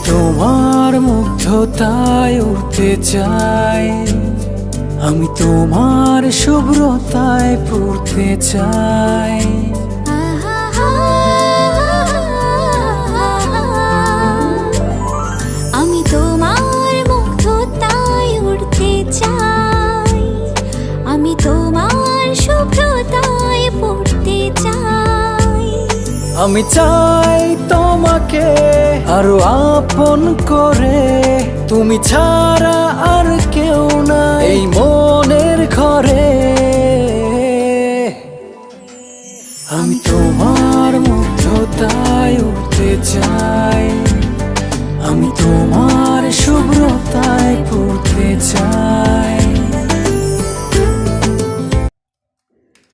তোমার মুগ্ধতায় উড়তে চাই, আমি তোমার শুভ্রতায় পড়তে চাই। আমি তোমার মুগ্ধতায় উড়তে চাই, আমি তোমার শুভ্রতায় পড়তে চাই। আমি চাই তোমাকে আরো আপন করে, তুমি ছাড়া আর কেউ নাই এই মনের ঘরে।